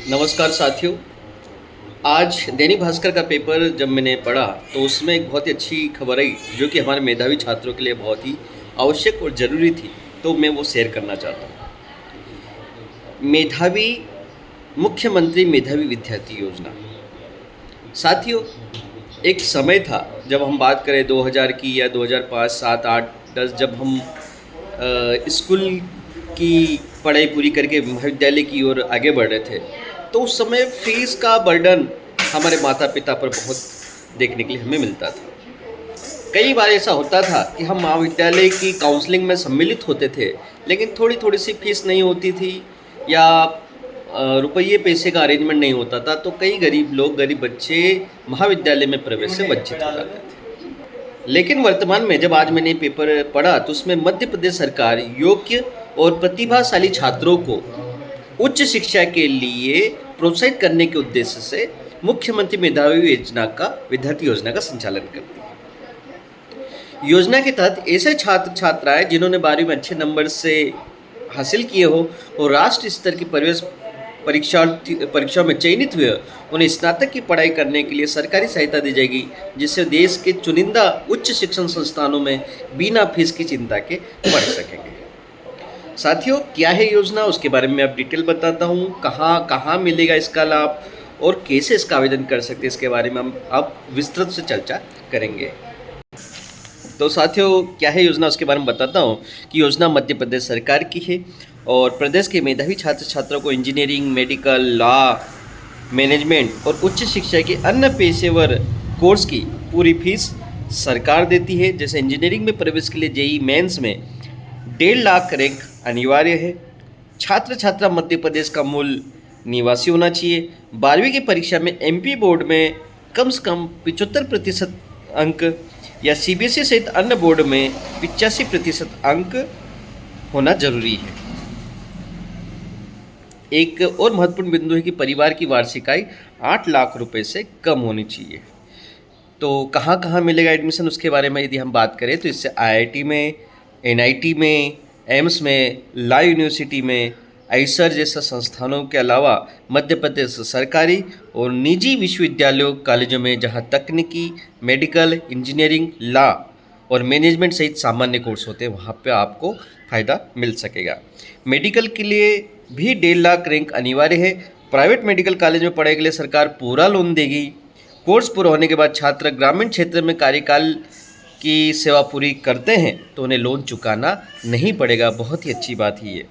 नमस्कार साथियों। आज दैनिक भास्कर का पेपर जब मैंने पढ़ा तो उसमें एक बहुत ही अच्छी खबर आई जो कि हमारे मेधावी छात्रों के लिए बहुत ही आवश्यक और ज़रूरी थी, तो मैं वो शेयर करना चाहता हूँ। मेधावी मुख्यमंत्री मेधावी विद्यार्थी योजना। साथियों, एक समय था जब हम बात करें 2000 की या 2005, 7, 8, 10, जब हम स्कूल की पढ़ाई पूरी करके महाविद्यालय की ओर आगे बढ़ रहे थे, तो उस समय फीस का बर्डन हमारे माता पिता पर बहुत देखने के लिए हमें मिलता था। कई बार ऐसा होता था कि हम महाविद्यालय की काउंसलिंग में सम्मिलित होते थे, लेकिन थोड़ी थोड़ी सी फीस नहीं होती थी या रुपये पैसे का अरेंजमेंट नहीं होता था, तो कई गरीब लोग, गरीब बच्चे महाविद्यालय में प्रवेश से वंचित हो जाते थे। लेकिन वर्तमान में जब आज मैंने पेपर पढ़ा तो उसमें मध्य प्रदेश सरकार योग्य और प्रतिभाशाली छात्रों को उच्च शिक्षा के लिए प्रोत्साहित करने के उद्देश्य से मुख्यमंत्री मेधावी योजना का विद्यार्थी योजना का संचालन करती है। योजना के तहत ऐसे छात्र छात्राएं जिन्होंने 12वीं में अच्छे नंबर से हासिल किए हो और राष्ट्रीय स्तर की परीक्षाओं में चयनित हुए, उन्हें स्नातक की पढ़ाई करने के लिए सरकारी सहायता दी जाएगी, जिससे देश के चुनिंदा उच्च शिक्षण संस्थानों में बिना फीस की चिंता के पढ़ सकेंगे। साथियों, क्या है योजना, उसके बारे में आप डिटेल बताता हूँ। कहाँ कहाँ मिलेगा इसका लाभ और कैसे इसका आवेदन कर सकते हैं, इसके बारे में हम अब विस्तृत से चर्चा करेंगे। तो साथियों, क्या है योजना, उसके बारे में बताता हूँ कि योजना मध्य प्रदेश सरकार की है और प्रदेश के मेधावी छात्र छात्रों को इंजीनियरिंग, मेडिकल, लॉ, मैनेजमेंट और उच्च शिक्षा के अन्य पेशेवर कोर्स की पूरी फीस सरकार देती है। जैसे इंजीनियरिंग में प्रवेश के लिए जेईई मेंस में 1.5 लाख रैंक अनिवार्य है। छात्र छात्रा मध्य प्रदेश का मूल निवासी होना चाहिए। 12वीं की परीक्षा में एमपी बोर्ड में कम से कम 75% अंक या सीबीएसई सहित अन्य बोर्ड में 85% अंक होना जरूरी है। एक और महत्वपूर्ण बिंदु है कि परिवार की वार्षिक आय 8 लाख रुपए से कम होनी चाहिए। तो कहाँ कहाँ मिलेगा एडमिशन, उसके बारे में यदि हम बात करें तो इससे आईआईटी में, एनआईटी में, एम्स में, ला यूनिवर्सिटी में, आईसर जैसे संस्थानों के अलावा मध्य प्रदेश सरकारी और निजी विश्वविद्यालयों, कॉलेजों में जहां तकनीकी, मेडिकल, इंजीनियरिंग, लॉ और मैनेजमेंट सहित सामान्य कोर्स होते हैं, वहां पे आपको फ़ायदा मिल सकेगा। मेडिकल के लिए भी 1.5 लाख रैंक अनिवार्य है। प्राइवेट मेडिकल कॉलेज में पढ़ाई के लिए सरकार पूरा लोन देगी। कोर्स पूरा होने के बाद छात्र ग्रामीण क्षेत्र में कार्यकाल की सेवा पूरी करते हैं तो उन्हें लोन चुकाना नहीं पड़ेगा। बहुत ही अच्छी बात ही है।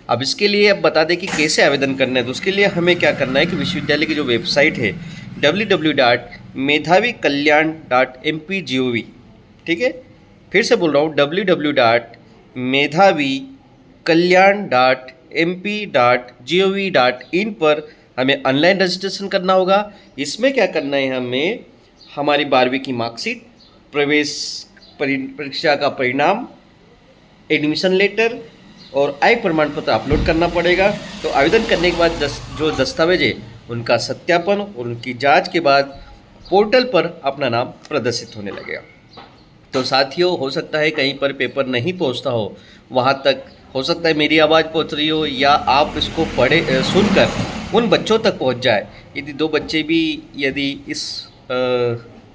अब इसके लिए अब बता दें कि कैसे आवेदन करना है। तो उसके लिए हमें क्या करना है कि विश्वविद्यालय की जो वेबसाइट है www.medhavikalyan.mp.gov, ठीक है, फिर से बोल रहा हूँ www.medhavikalyan.mp.gov.in पर हमें ऑनलाइन रजिस्ट्रेशन करना होगा। इसमें क्या करना है, हमें हमारी 12वीं की मार्कशीट, प्रवेश परीक्षा का परिणाम, एडमिशन लेटर और आय प्रमाण पत्र अपलोड करना पड़ेगा। तो आवेदन करने के बाद जो दस्तावेज है उनका सत्यापन और उनकी जांच के बाद पोर्टल पर अपना नाम प्रदर्शित होने लगेगा। तो साथियों, हो सकता है कहीं पर पेपर नहीं पहुंचता हो, वहां तक हो सकता है मेरी आवाज़ पहुंच रही हो या आप इसको सुनकर उन बच्चों तक पहुंच जाए। यदि 2 बच्चे भी यदि इस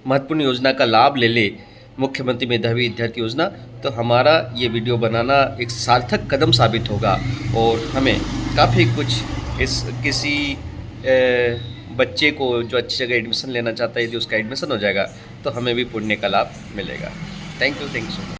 महत्वपूर्ण योजना का लाभ ले ले, मुख्यमंत्री मेधावी विद्यार्थी योजना, तो हमारा ये वीडियो बनाना एक सार्थक कदम साबित होगा और हमें काफ़ी कुछ किसी बच्चे को जो अच्छी जगह एडमिशन लेना चाहता है, यदि उसका एडमिशन हो जाएगा तो हमें भी पुण्य का लाभ मिलेगा। Thank you so much.